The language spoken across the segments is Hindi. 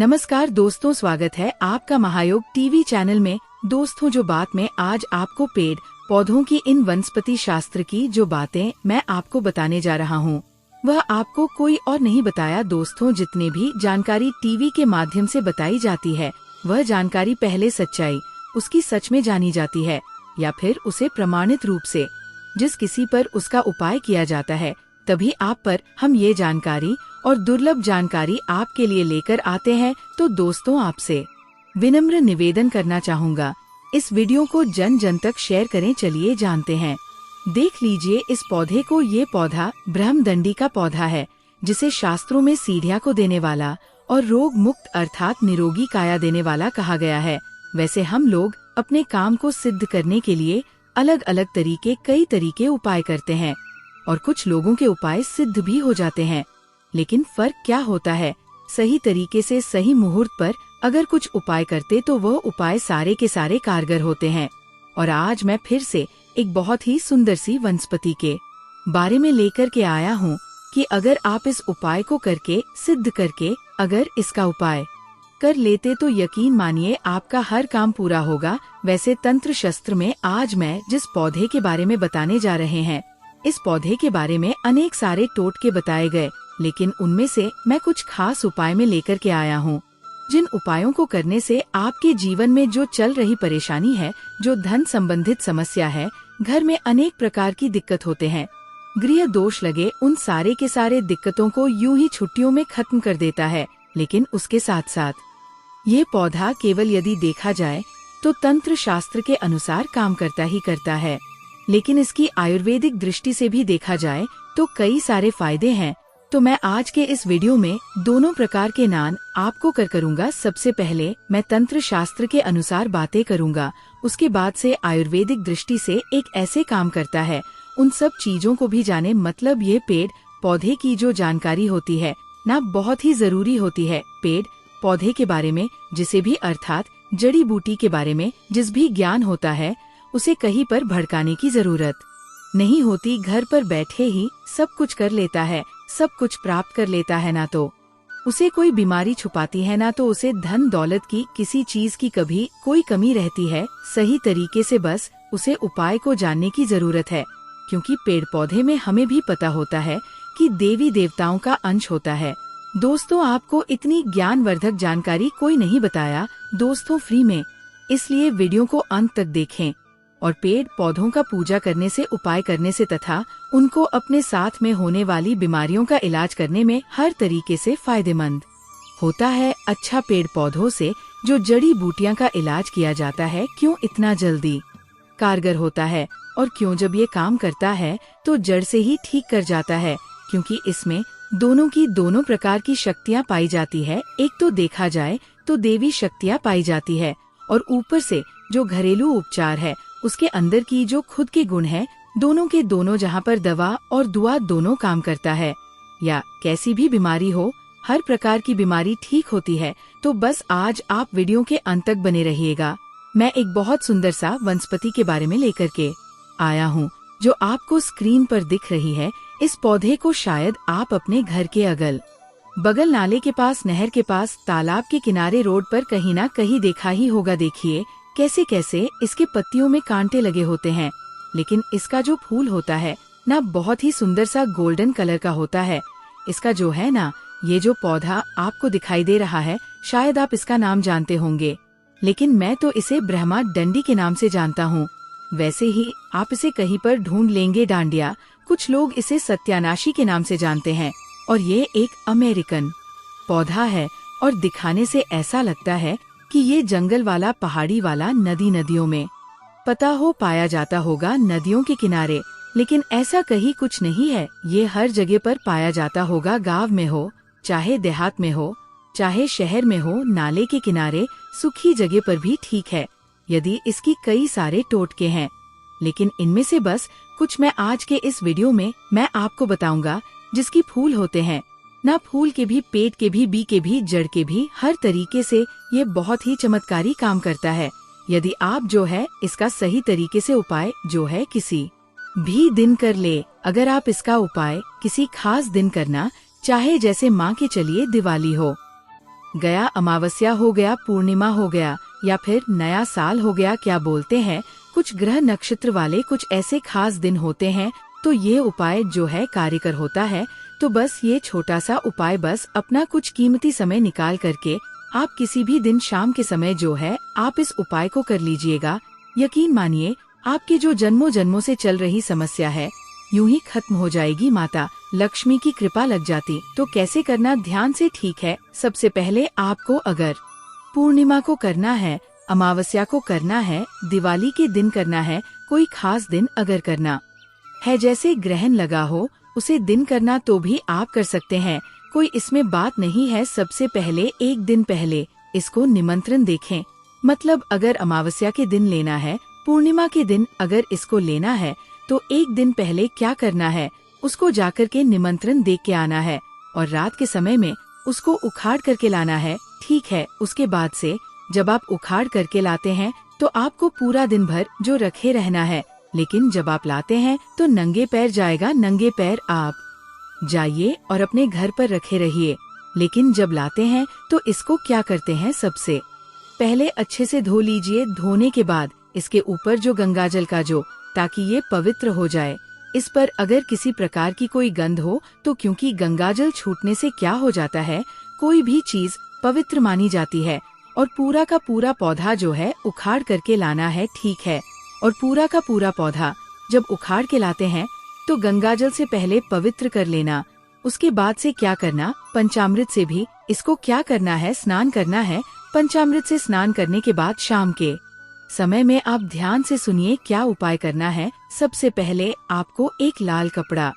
नमस्कार दोस्तों, स्वागत है आपका महायोग टीवी चैनल में। दोस्तों, जो बात मैं आज आपको पेड़ पौधों की इन वनस्पति शास्त्र की जो बातें मैं आपको बताने जा रहा हूँ, वह आपको कोई और नहीं बताया। दोस्तों, जितने भी जानकारी टीवी के माध्यम से बताई जाती है, वह जानकारी पहले सच्चाई उसकी सच में जानी जाती है या फिर उसे प्रमाणित रूप से जिस किसी पर उसका उपाय किया जाता है, तभी आप पर हम ये जानकारी और दुर्लभ जानकारी आपके लिए लेकर आते हैं। तो दोस्तों, आपसे विनम्र निवेदन करना चाहूँगा, इस वीडियो को जन जन तक शेयर करें। चलिए जानते हैं। देख लीजिए इस पौधे को। ये पौधा ब्रह्मदंडी का पौधा है, जिसे शास्त्रों में सीढ़ियाँ को देने वाला और रोग मुक्त अर्थात निरोगी काया देने वाला कहा गया है। वैसे हम लोग अपने काम को सिद्ध करने के लिए अलग अलग कई तरीके उपाय करते हैं और कुछ लोगों के उपाय सिद्ध भी हो जाते हैं। लेकिन फर्क क्या होता है? सही तरीके से सही मुहूर्त पर अगर कुछ उपाय करते तो वह उपाय सारे के सारे कारगर होते हैं। और आज मैं फिर से एक बहुत ही सुंदर सी वनस्पति के बारे में लेकर के आया हूँ कि अगर आप इस उपाय को करके सिद्ध करके अगर इसका उपाय कर लेते तो यकीन मानिए आपका हर काम पूरा होगा। वैसे तंत्र शस्त्र में आज मैं जिस पौधे के बारे में बताने जा रहे हैं, इस पौधे के बारे में अनेक सारे टोटके बताए गए, लेकिन उनमें से मैं कुछ खास उपाय में लेकर के आया हूँ, जिन उपायों को करने से आपके जीवन में जो चल रही परेशानी है, जो धन संबंधित समस्या है, घर में अनेक प्रकार की दिक्कत होते हैं, गृह दोष लगे, उन सारे के सारे दिक्कतों को यूं ही छुट्टियों में खत्म कर देता है। लेकिन उसके साथ साथ ये पौधा केवल यदि देखा जाए तो तंत्र शास्त्र के अनुसार काम करता ही करता है, लेकिन इसकी आयुर्वेदिक दृष्टि से भी देखा जाए तो कई सारे फायदे हैं। तो मैं आज के इस वीडियो में दोनों प्रकार के नाम आपको करूंगा। सबसे पहले मैं तंत्र शास्त्र के अनुसार बातें करूंगा, उसके बाद से आयुर्वेदिक दृष्टि से एक ऐसे काम करता है, उन सब चीजों को भी जाने। मतलब ये पेड़ पौधे की जो जानकारी होती है ना, बहुत ही जरूरी होती है। पेड़ पौधे के बारे में जिसे भी अर्थात जड़ी बूटी के बारे में जिस भी ज्ञान होता है, उसे कहीं पर भड़काने की जरूरत नहीं होती। घर पर बैठे ही सब कुछ कर लेता है, सब कुछ प्राप्त कर लेता है। ना तो उसे कोई बीमारी छुपाती है, ना तो उसे धन दौलत की किसी चीज की कभी कोई कमी रहती है। सही तरीके से बस उसे उपाय को जानने की जरूरत है, क्योंकि पेड़ पौधे में हमें भी पता होता है कि देवी देवताओं का अंश होता है। दोस्तों, आपको इतनी ज्ञानवर्धक जानकारी कोई नहीं बताया दोस्तों फ्री में, इसलिए वीडियो को अंत तक देखें और पेड़ पौधों का पूजा करने से, उपाय करने से तथा उनको अपने साथ में होने वाली बीमारियों का इलाज करने में हर तरीके से फायदेमंद होता है। अच्छा, पेड़ पौधों से जो जड़ी बूटियां का इलाज किया जाता है, क्यों इतना जल्दी कारगर होता है और क्यों जब ये काम करता है तो जड़ से ही ठीक कर जाता है? क्योंकि इसमें दोनों प्रकार की शक्तियाँ पाई जाती है। एक तो देखा जाए तो देवी शक्तियाँ पाई जाती है, और ऊपर से जो घरेलू उपचार है उसके अंदर की जो खुद के गुण है, दोनों के दोनों, जहाँ पर दवा और दुआ दोनों काम करता है। या कैसी भी बीमारी हो, हर प्रकार की बीमारी ठीक होती है। तो बस आज आप वीडियो के अंत तक बने रहिएगा। मैं एक बहुत सुंदर सा वनस्पति के बारे में लेकर के आया हूँ, जो आपको स्क्रीन पर दिख रही है। इस पौधे को शायद आप अपने घर के अगल बगल, नाले के पास, नहर के पास, तालाब के किनारे, रोड पर कहीं ना कहीं देखा ही होगा। देखिए कैसे कैसे इसके पत्तियों में कांटे लगे होते हैं, लेकिन इसका जो फूल होता है ना, बहुत ही सुंदर सा गोल्डन कलर का होता है। इसका जो है ना, ये जो पौधा आपको दिखाई दे रहा है, शायद आप इसका नाम जानते होंगे, लेकिन मैं तो इसे ब्रह्मा डंडी के नाम से जानता हूँ। वैसे ही आप इसे कहीं पर ढूंढ लेंगे डांडिया। कुछ लोग इसे सत्यानाशी के नाम से जानते हैं। और ये एक अमेरिकन पौधा है और दिखाने से ऐसा लगता है कि ये जंगल वाला, पहाड़ी वाला, नदियों में पता हो पाया जाता होगा, नदियों के किनारे। लेकिन ऐसा कहीं कुछ नहीं है, ये हर जगह पर पाया जाता होगा। गांव में हो, चाहे देहात में हो, चाहे शहर में हो, नाले के किनारे, सूखी जगह पर भी ठीक है। यदि इसकी कई सारे टोटके हैं, लेकिन इनमें से बस कुछ मैं आज के इस वीडियो में मैं आपको बताऊंगा। जिसकी फूल होते हैं ना, फूल के भी, पेट के भी, बी के भी, जड़ के भी, हर तरीके से ये बहुत ही चमत्कारी काम करता है। यदि आप जो है इसका सही तरीके से उपाय जो है किसी भी दिन कर ले। अगर आप इसका उपाय किसी खास दिन करना चाहे, जैसे माँ के चलिए दिवाली हो, गया अमावस्या हो गया, पूर्णिमा हो गया, या फिर नया साल हो गया, क्या बोलते हैं, कुछ ग्रह नक्षत्र वाले कुछ ऐसे खास दिन होते हैं, तो ये उपाय जो है कार्यकर होता है। तो बस ये छोटा सा उपाय, बस अपना कुछ कीमती समय निकाल करके आप किसी भी दिन शाम के समय जो है आप इस उपाय को कर लीजिएगा। यकीन मानिए आपकी जो जन्मों जन्मों से चल रही समस्या है यूं ही खत्म हो जाएगी। माता लक्ष्मी की कृपा लग जाती। तो कैसे करना, ध्यान से, ठीक है। सबसे पहले आपको अगर पूर्णिमा को करना है, अमावस्या को करना है, दिवाली के दिन करना है, कोई खास दिन अगर करना है, जैसे ग्रहण लगा हो उसे दिन करना, तो भी आप कर सकते हैं, कोई इसमें बात नहीं है। सबसे पहले एक दिन पहले इसको निमंत्रण देखें। मतलब अगर अमावस्या के दिन लेना है, पूर्णिमा के दिन अगर इसको लेना है, तो एक दिन पहले क्या करना है, उसको जाकर के निमंत्रण दे के आना है और रात के समय में उसको उखाड़ करके लाना है। ठीक है, उसके बाद से जब आप उखाड़ करके लाते हैं तो आपको पूरा दिन भर जो रखे रहना है, लेकिन जब आप लाते हैं तो नंगे पैर जाएगा। नंगे पैर आप जाइए और अपने घर पर रखे रहिए। लेकिन जब लाते हैं तो इसको क्या करते हैं, सबसे पहले अच्छे से धो लीजिए। धोने के बाद इसके ऊपर जो गंगाजल का जो, ताकि ये पवित्र हो जाए। इस पर अगर किसी प्रकार की कोई गंध हो तो, क्योंकि गंगाजल छूटने से क्या हो जाता है, कोई भी चीज पवित्र मानी जाती है। और पूरा का पूरा पौधा जो है उखाड़ करके लाना है। ठीक है, और पूरा का पूरा पौधा जब उखाड़ के लाते हैं तो गंगाजल से पहले पवित्र कर लेना। उसके बाद से क्या करना, पंचामृत से भी इसको क्या करना है, स्नान करना है। पंचामृत से स्नान करने के बाद शाम के समय में आप ध्यान से सुनिए क्या उपाय करना है। सबसे पहले आपको एक लाल कपड़ा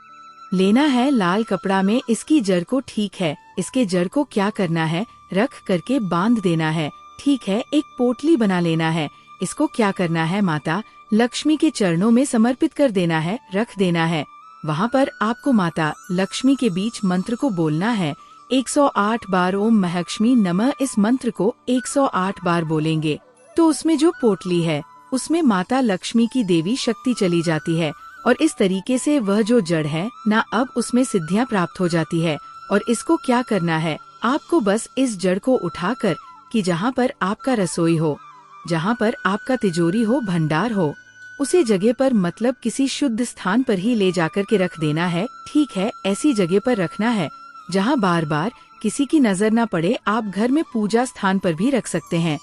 लेना है। लाल कपड़ा में इसकी जड़ को, ठीक है, इसके जड़ को क्या करना है, रख करके बांध देना है। ठीक है, एक पोटली बना लेना है। इसको क्या करना है, माता लक्ष्मी के चरणों में समर्पित कर देना है, रख देना है। वहाँ पर आपको माता लक्ष्मी के बीच मंत्र को बोलना है 108 बार। ओम महालक्ष्मी नमः, इस मंत्र को 108 बार बोलेंगे तो उसमें जो पोटली है उसमें माता लक्ष्मी की देवी शक्ति चली जाती है और इस तरीके से वह जो जड़ है ना, अब उसमें सिद्धियां प्राप्त हो जाती है। और इसको क्या करना है, आपको बस इस जड़ को उठाकर कि जहाँ पर आपका रसोई हो, जहाँ पर आपका तिजोरी हो, भंडार हो, उसे जगह पर, मतलब किसी शुद्ध स्थान पर ही ले जाकर के रख देना है। ठीक है, ऐसी जगह पर रखना है जहाँ बार बार किसी की नजर न पड़े। आप घर में पूजा स्थान पर भी रख सकते हैं,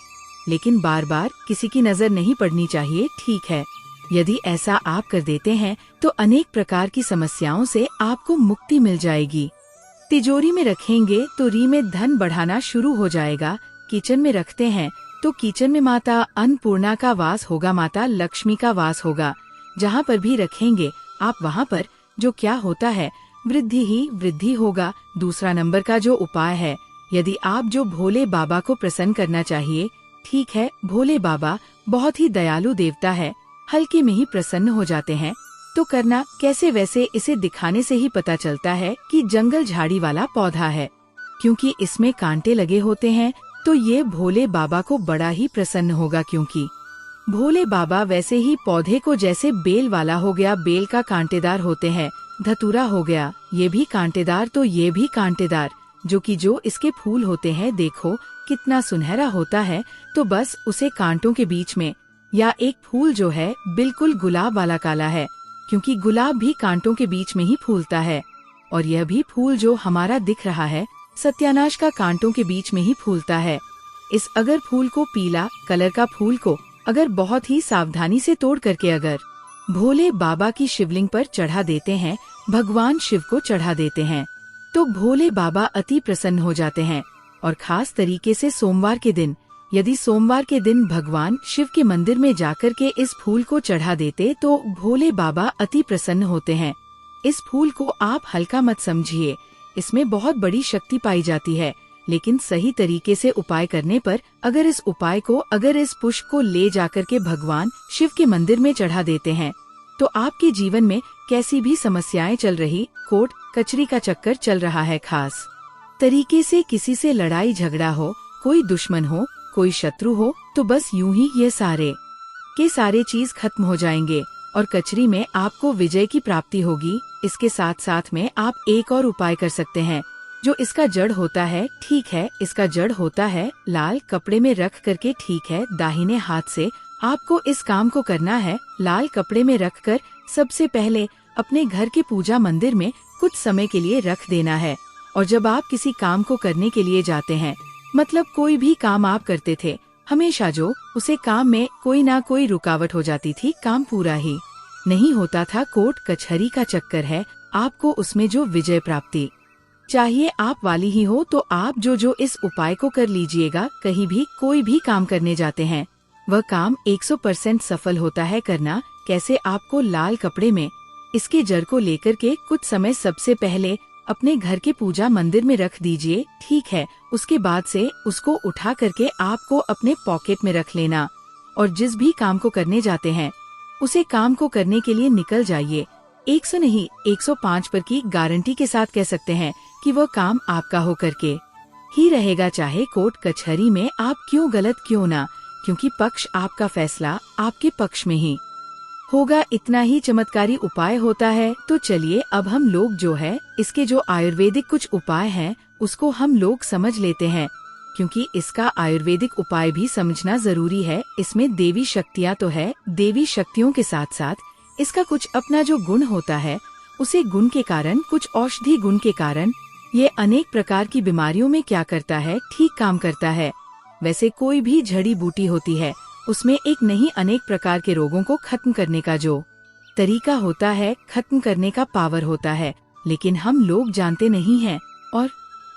लेकिन बार बार किसी की नजर नहीं पड़नी चाहिए। ठीक है, यदि ऐसा आप कर देते हैं तो अनेक प्रकार की समस्याओं से आपको मुक्ति मिल जाएगी। तिजोरी में रखेंगे तो री में धन बढ़ाना शुरू हो जाएगा। किचन में रखते हैं तो किचन में माता अन्नपूर्णा का वास होगा, माता लक्ष्मी का वास होगा। जहाँ पर भी रखेंगे आप वहाँ पर जो क्या होता है, वृद्धि ही वृद्धि होगा। दूसरा नंबर का जो उपाय है, यदि आप जो भोले बाबा को प्रसन्न करना चाहिए, ठीक है, भोले बाबा बहुत ही दयालु देवता है, हल्के में ही प्रसन्न हो जाते हैं। तो करना कैसे, वैसे इसे दिखाने से ही पता चलता है कि जंगल झाड़ी वाला पौधा है, क्योंकि इसमें कांटे लगे होते हैं तो ये भोले बाबा को बड़ा ही प्रसन्न होगा। क्योंकि भोले बाबा वैसे ही पौधे को, जैसे बेल वाला हो गया, बेल का कांटेदार होते हैं, धतूरा हो गया, ये भी कांटेदार, तो ये भी कांटेदार, जो इसके फूल होते हैं, देखो कितना सुनहरा होता है। तो बस उसे कांटों के बीच में, या एक फूल जो है बिल्कुल गुलाब वाला काला है, क्योंकि गुलाब भी कांटों के बीच में ही फूलता है। और यह भी फूल जो हमारा दिख रहा है सत्यानाश का कांटों के बीच में ही फूलता है। इस अगर फूल को, पीला कलर का फूल को अगर बहुत ही सावधानी से तोड़ करके अगर भोले बाबा की शिवलिंग पर चढ़ा देते हैं, भगवान शिव को चढ़ा देते हैं, तो भोले बाबा अति प्रसन्न हो जाते हैं। और खास तरीके से सोमवार के दिन, यदि सोमवार के दिन भगवान शिव के मंदिर में जाकर के इस फूल को चढ़ा देते तो भोले बाबा अति प्रसन्न होते हैं। इस फूल को आप हल्का मत समझिए, इसमें बहुत बड़ी शक्ति पाई जाती है। लेकिन सही तरीके से उपाय करने पर अगर इस उपाय को, अगर इस पुष्प को ले जाकर के भगवान शिव के मंदिर में चढ़ा देते हैं, तो आपके जीवन में कैसी भी समस्याएं चल रही, कोर्ट कचहरी का चक्कर चल रहा है, खास तरीके से किसी से लड़ाई झगड़ा हो, कोई दुश्मन हो, कोई शत्रु हो, तो बस यूं ही ये सारे के सारे चीज खत्म हो जाएंगे और कचहरी में आपको विजय की प्राप्ति होगी। इसके साथ साथ में आप एक और उपाय कर सकते हैं। जो इसका जड़ होता है, ठीक है, इसका जड़ होता है लाल कपड़े में रख करके, ठीक है। दाहिने हाथ से आपको इस काम को करना है। लाल कपड़े में रखकर सबसे पहले अपने घर के पूजा मंदिर में कुछ समय के लिए रख देना है। और जब आप किसी काम को करने के लिए जाते हैं, मतलब कोई भी काम आप करते थे, हमेशा जो उसे काम में कोई ना कोई रुकावट हो जाती थी, काम पूरा ही नहीं होता था, कोर्ट कचहरी का चक्कर है, आपको उसमें जो विजय प्राप्ति चाहिए आप वाली ही हो, तो आप जो इस उपाय को कर लीजिएगा। कहीं भी कोई भी काम करने जाते हैं, वह काम 100% सफल होता है। करना कैसे, आपको लाल कपड़े में इसके जड़ को लेकर के कुछ समय सबसे पहले अपने घर के पूजा मंदिर में रख दीजिए, ठीक है। उसके बाद से उसको उठा करके आपको अपने पॉकेट में रख लेना और जिस भी काम को करने जाते हैं उसे काम को करने के लिए निकल जाइए। 100 नहीं 105 पर की गारंटी के साथ कह सकते हैं कि वह काम आपका हो करके ही रहेगा, चाहे कोर्ट कचहरी में आप क्यों गलत क्यों ना, क्योंकि पक्ष आपका फैसला आपके पक्ष में ही होगा। इतना ही चमत्कारी उपाय होता है। तो चलिए अब हम लोग जो है इसके जो आयुर्वेदिक कुछ उपाय हैं उसको हम लोग समझ लेते हैं, क्योंकि इसका आयुर्वेदिक उपाय भी समझना जरूरी है। इसमें देवी शक्तियाँ तो है, देवी शक्तियों के साथ साथ इसका कुछ अपना जो गुण होता है, उसे गुण के कारण, कुछ औषधि गुण के कारण ये अनेक प्रकार की बीमारियों में क्या करता है, ठीक काम करता है। वैसे कोई भी जड़ी बूटी होती है, उसमें एक नहीं अनेक प्रकार के रोगों को खत्म करने का जो तरीका होता है, खत्म करने का पावर होता है, लेकिन हम लोग जानते नहीं हैं और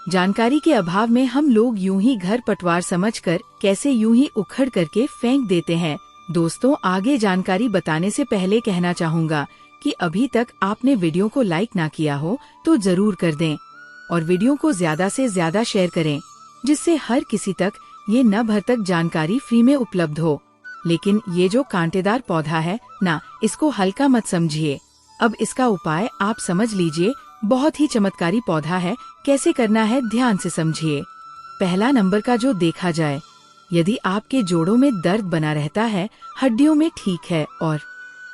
जानकारी के अभाव में हम लोग यूं ही घर पटवार समझकर कैसे यूं ही उखड़ करके फेंक देते हैं। दोस्तों, आगे जानकारी बताने से पहले कहना चाहूँगा कि अभी तक आपने वीडियो को लाइक ना किया हो तो जरूर कर दें और वीडियो को ज्यादा से ज्यादा शेयर करें, जिससे हर किसी तक ये न भर तक जानकारी फ्री में उपलब्ध हो। लेकिन ये जो कांटेदार पौधा है ना, इसको हल्का मत समझिए। अब इसका उपाय आप समझ लीजिए, बहुत ही चमत्कारी पौधा है। कैसे करना है ध्यान से समझिए। पहला नंबर का जो देखा जाए, यदि आपके जोड़ों में दर्द बना रहता है, हड्डियों में ठीक है और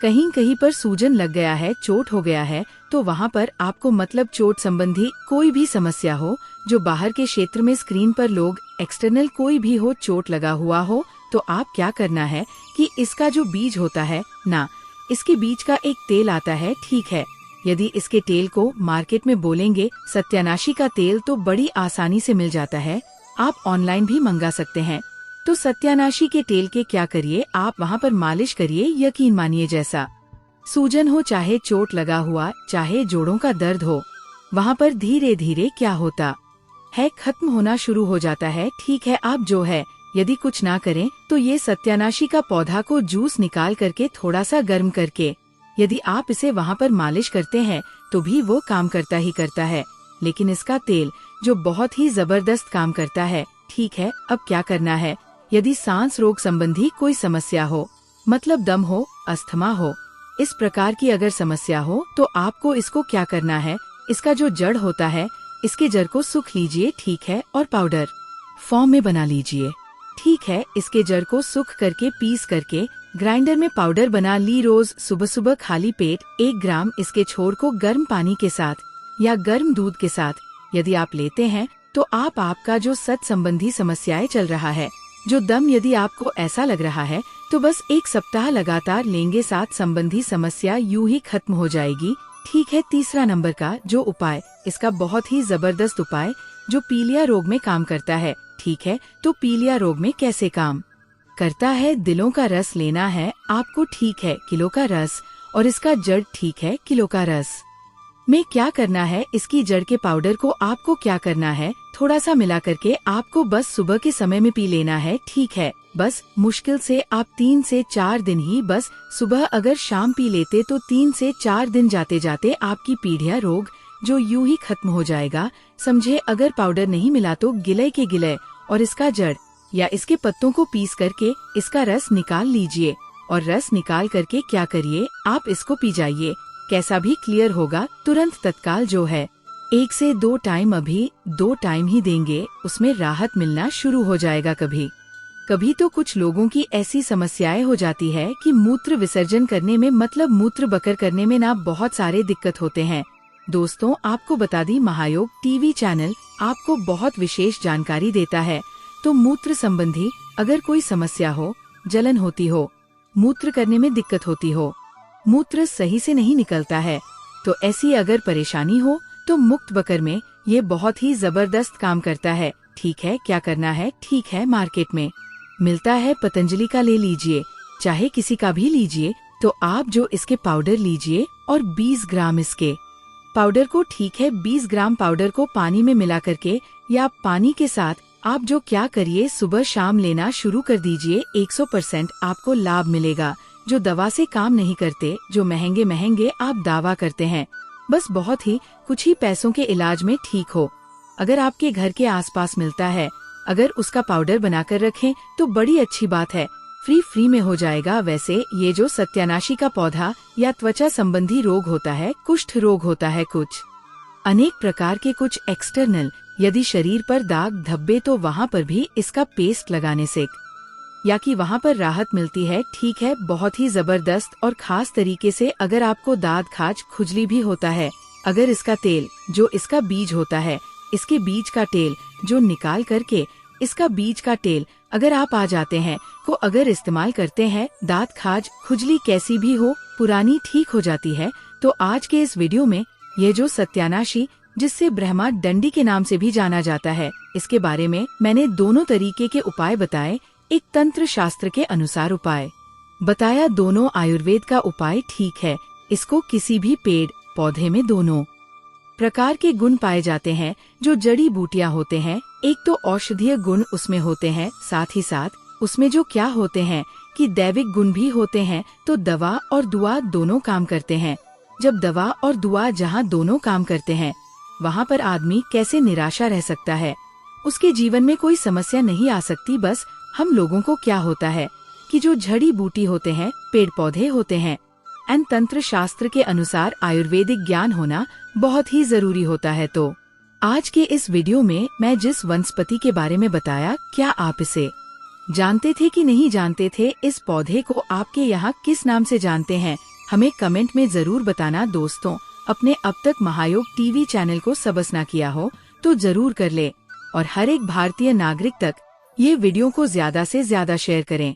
कहीं कहीं पर सूजन लग गया है, चोट हो गया है, तो वहाँ पर आपको मतलब चोट संबंधी कोई भी समस्या हो, जो बाहर के क्षेत्र में स्क्रीन पर लोग एक्सटर्नल कोई भी हो, चोट लगा हुआ हो, तो आप क्या करना है कि इसका जो बीज होता है ना, इसके बीज का एक तेल आता है, ठीक है। यदि इसके तेल को मार्केट में बोलेंगे सत्यानाशी का तेल, तो बड़ी आसानी से मिल जाता है, आप ऑनलाइन भी मंगा सकते हैं। तो सत्यानाशी के तेल के क्या करिए, आप वहाँ पर मालिश करिए। यकीन मानिए, जैसा सूजन हो, चाहे चोट लगा हुआ, चाहे जोड़ों का दर्द हो, वहाँ पर धीरे धीरे क्या होता है, खत्म होना शुरू हो जाता है, ठीक है। आप जो है यदि कुछ ना करें तो ये सत्यानाशी का पौधा को जूस निकाल करके थोड़ा सा गर्म करके यदि आप इसे वहाँ पर मालिश करते हैं तो भी वो काम करता ही करता है। लेकिन इसका तेल जो बहुत ही जबरदस्त काम करता है, ठीक है। अब क्या करना है, यदि सांस रोग संबंधी कोई समस्या हो, मतलब दम हो, अस्थमा हो, इस प्रकार की अगर समस्या हो, तो आपको इसको क्या करना है, इसका जो जड़ होता है, इसके जड़ को सूख लीजिए, ठीक है, और पाउडर फॉर्म में बना लीजिए, ठीक है। इसके जड़ को सूख करके पीस करके ग्राइंडर में पाउडर बना ली। रोज सुबह सुबह खाली पेट 1 ग्राम इसके छोर को गर्म पानी के साथ या गर्म दूध के साथ यदि आप लेते हैं, तो आपका जो सत संबंधी समस्याएं चल रहा है, जो दम यदि आपको ऐसा लग रहा है, तो बस 1 सप्ताह लगातार लेंगे, साथ संबंधी समस्या यूं ही खत्म हो जाएगी, ठीक है। तीसरा नंबर का जो उपाय, इसका बहुत ही जबरदस्त उपाय जो पीलिया रोग में काम करता है, ठीक है। तो पीलिया रोग में कैसे काम करता है, दिलों का रस लेना है आपको, ठीक है, किलो का रस, और इसका जड़, ठीक है, किलो का रस में क्या करना है, इसकी जड़ के पाउडर को आपको क्या करना है, थोड़ा सा मिला करके आपको बस सुबह के समय में पी लेना है, ठीक है। बस मुश्किल से आप 3 से 4 दिन ही, बस सुबह अगर शाम पी लेते तो 3 से 4 दिन जाते जाते आपकी पीढ़िया रोग जो यूं ही खत्म हो जाएगा। समझे, अगर पाउडर नहीं मिला तो गिलय के गिलय और इसका जड़ या इसके पत्तों को पीस करके इसका रस निकाल लीजिए, और रस निकाल करके क्या करिए, आप इसको पी जाइए। कैसा भी क्लियर होगा, तुरंत तत्काल जो है 1 से 2 टाइम, अभी 2 टाइम ही देंगे, उसमें राहत मिलना शुरू हो जाएगा। कभी कभी तो कुछ लोगों की ऐसी समस्याएं हो जाती है कि मूत्र विसर्जन करने में, मतलब मूत्र बकर करने में ना बहुत सारे दिक्कत होते हैं। दोस्तों, आपको बता दी महायोग टीवी चैनल आपको बहुत विशेष जानकारी देता है। तो मूत्र संबंधी अगर कोई समस्या हो, जलन होती हो, मूत्र करने में दिक्कत होती हो, मूत्र सही से नहीं निकलता है, तो ऐसी अगर परेशानी हो तो मुक्त बकर में ये बहुत ही जबरदस्त काम करता है। ठीक है, क्या करना है? ठीक है, मार्केट में मिलता है, पतंजलि का ले लीजिए, चाहे किसी का भी लीजिए। तो आप जो इसके पाउडर लीजिए और 20 ग्राम इसके पाउडर को, ठीक है, 20 ग्राम पाउडर को पानी में मिला करके या पानी के साथ आप जो क्या करिए, सुबह शाम लेना शुरू कर दीजिए। 100% आपको लाभ मिलेगा। जो दवा से काम नहीं करते, जो महंगे महंगे आप दावा करते हैं, बस बहुत ही कुछ ही पैसों के इलाज में ठीक हो। अगर आपके घर के आसपास मिलता है, अगर उसका पाउडर बनाकर रखें तो बड़ी अच्छी बात है, फ्री में हो जाएगा। वैसे ये जो सत्यानाशी का पौधा या त्वचा संबंधी रोग होता है, कुष्ठ रोग होता है, कुछ अनेक प्रकार के कुछ एक्सटर्नल यदि शरीर पर दाग धब्बे, तो वहाँ पर भी इसका पेस्ट लगाने से या कि वहाँ पर राहत मिलती है। ठीक है, बहुत ही जबरदस्त और खास तरीके से अगर आपको दाद खाज खुजली भी होता है, अगर इसका तेल जो इसका बीज होता है, इसके बीज का तेल जो निकाल करके इसका बीज का तेल अगर आप आ जाते हैं को अगर इस्तेमाल करते हैं, दांत खाज खुजली कैसी भी हो पुरानी ठीक हो जाती है। तो आज के इस वीडियो में ये जो सत्यानाशी, जिससे ब्रह्मा डंडी के नाम से भी जाना जाता है, इसके बारे में मैंने दोनों तरीके के उपाय बताए। एक तंत्र शास्त्र के अनुसार उपाय बताया, दोनों आयुर्वेद का उपाय ठीक है। इसको किसी भी पेड़ पौधे में दोनों प्रकार के गुण पाए जाते हैं। जो जड़ी बूटियां होते हैं, एक तो औषधीय गुण उसमें होते हैं, साथ ही साथ उसमें जो क्या होते हैं कि दैविक गुण भी होते हैं। तो दवा और दुआ दोनों काम करते हैं। जब दवा और दुआ जहाँ दोनों काम करते हैं, वहाँ पर आदमी कैसे निराशा रह सकता है, उसके जीवन में कोई समस्या नहीं आ सकती। बस हम लोगों को क्या होता है कि जो जड़ी बूटी होते हैं, पेड़ पौधे होते हैं, एंड तंत्र शास्त्र के अनुसार आयुर्वेदिक ज्ञान होना बहुत ही जरूरी होता है। तो आज के इस वीडियो में मैं जिस वनस्पति के बारे में बताया, क्या आप इसे जानते थे कि नहीं जानते थे? इस पौधे को आपके यहाँ किस नाम से जानते हैं, हमें कमेंट में जरूर बताना। दोस्तों, अपने अब तक महायोग टीवी चैनल को सब्सक्राइब ना किया हो तो जरूर कर ले और हर एक भारतीय नागरिक तक ये वीडियो को ज्यादा से ज्यादा शेयर करें।